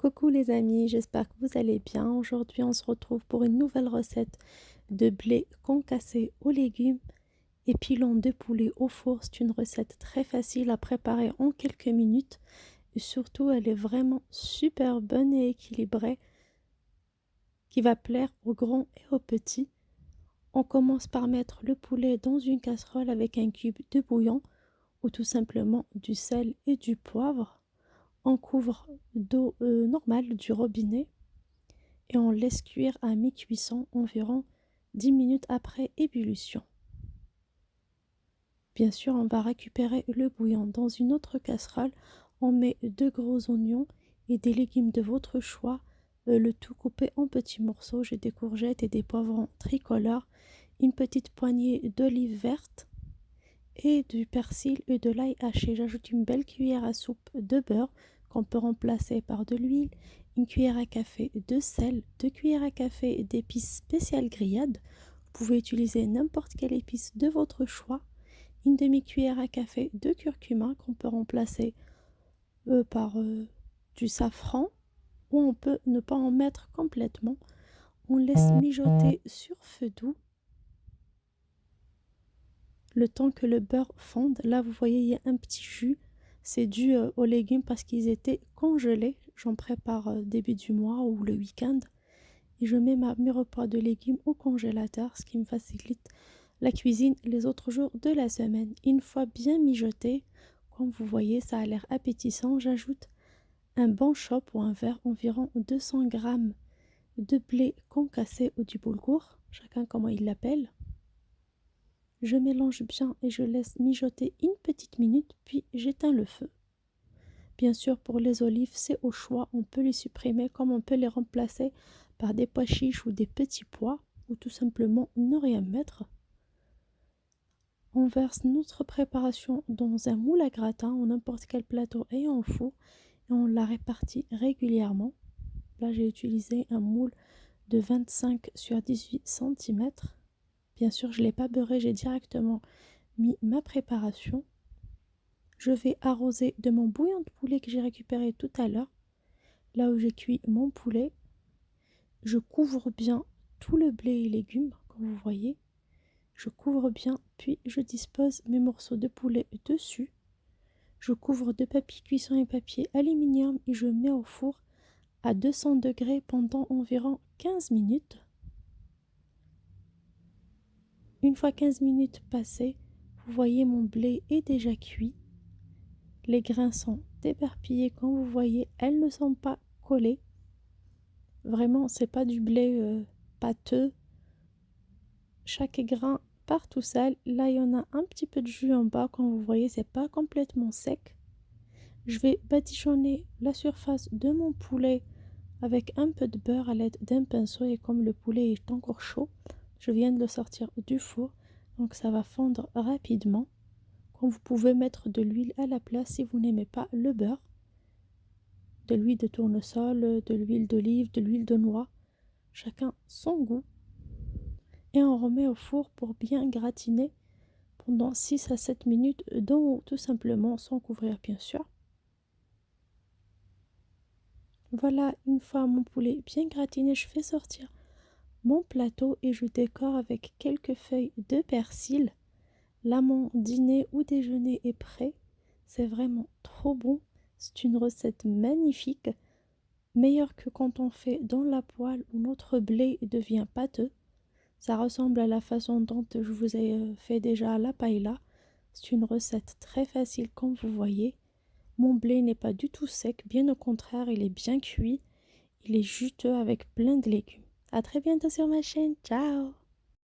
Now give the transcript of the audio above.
Coucou les amis, j'espère que vous allez bien. Aujourd'hui, on se retrouve pour une nouvelle recette de blé concassé aux légumes et pilon de poulet au four. C'est une recette très facile à préparer en quelques minutes et surtout, elle est vraiment super bonne et équilibrée qui va plaire aux grands et aux petits. On commence par mettre le poulet dans une casserole avec un cube de bouillon ou tout simplement du sel et du poivre. On couvre d'eau normale du robinet et on laisse cuire à mi-cuisson environ 10 minutes après ébullition. Bien sûr, on va récupérer le bouillon dans une autre casserole. On met 2 gros oignons et des légumes de votre choix, le tout coupé en petits morceaux. J'ai des courgettes et des poivrons tricolores, une petite poignée d'olives vertes et du persil et de l'ail haché. J'ajoute une belle cuillère à soupe de beurre qu'on peut remplacer par de l'huile, une cuillère à café de sel, 2 cuillères à café d'épices spéciales grillades. Vous pouvez utiliser n'importe quelle épice de votre choix, une demi-cuillère à café de curcuma qu'on peut remplacer par du safran ou on peut ne pas en mettre complètement. On laisse mijoter sur feu doux le temps que le beurre fonde. Là, vous voyez, il y a un petit jus. C'est dû aux légumes parce qu'ils étaient congelés. J'en prépare début du mois ou le week-end. Et je mets mes repas de légumes au congélateur, ce qui me facilite la cuisine les autres jours de la semaine. Une fois bien mijoté, comme vous voyez, ça a l'air appétissant. J'ajoute un bon chop ou un verre, environ 200 grammes de blé concassé ou du boulgour, chacun comment il l'appelle. Je mélange bien et je laisse mijoter une petite minute, puis j'éteins le feu. Bien sûr, pour les olives, c'est au choix. On peut les supprimer comme on peut les remplacer par des pois chiches ou des petits pois, ou tout simplement ne rien mettre. On verse notre préparation dans un moule à gratin ou n'importe quel plateau ayant four et on la répartit régulièrement. Là, j'ai utilisé un moule de 25 sur 18 cm. Bien sûr, je ne l'ai pas beurré, j'ai directement mis ma préparation. Je vais arroser de mon bouillon de poulet que j'ai récupéré tout à l'heure, là où j'ai cuit mon poulet. Je couvre bien tout le blé et légumes, comme vous voyez. Je couvre bien, puis je dispose mes morceaux de poulet dessus. Je couvre de papier cuisson et papier aluminium et je mets au four à 200 degrés pendant environ 15 minutes. Une fois 15 minutes passées, vous voyez mon blé est déjà cuit. Les grains sont éparpillés, comme vous voyez, elles ne sont pas collées. Vraiment, c'est pas du blé pâteux. Chaque grain part tout seul. Là, il y en a un petit peu de jus en bas, comme vous voyez, c'est pas complètement sec. Je vais badigeonner la surface de mon poulet avec un peu de beurre à l'aide d'un pinceau et comme le poulet est encore chaud, je viens de le sortir du four, donc ça va fondre rapidement. Comme vous pouvez mettre de l'huile à la place si vous n'aimez pas le beurre, de l'huile de tournesol, de l'huile d'olive, de l'huile de noix, chacun son goût. Et on remet au four pour bien gratiner pendant 6 à 7 minutes, donc tout simplement sans couvrir bien sûr. Voilà, une fois mon poulet bien gratiné, je fais sortir mon plateau et je décore avec quelques feuilles de persil. Là, mon dîner ou déjeuner est prêt. C'est vraiment trop bon. C'est une recette magnifique, meilleure que quand on fait dans la poêle où notre blé devient pâteux. Ça ressemble à la façon dont je vous ai fait déjà la paella. C'est une recette très facile comme vous voyez. Mon blé n'est pas du tout sec, bien au contraire, il est bien cuit. Il est juteux avec plein de légumes. À très bientôt sur ma chaîne. Ciao!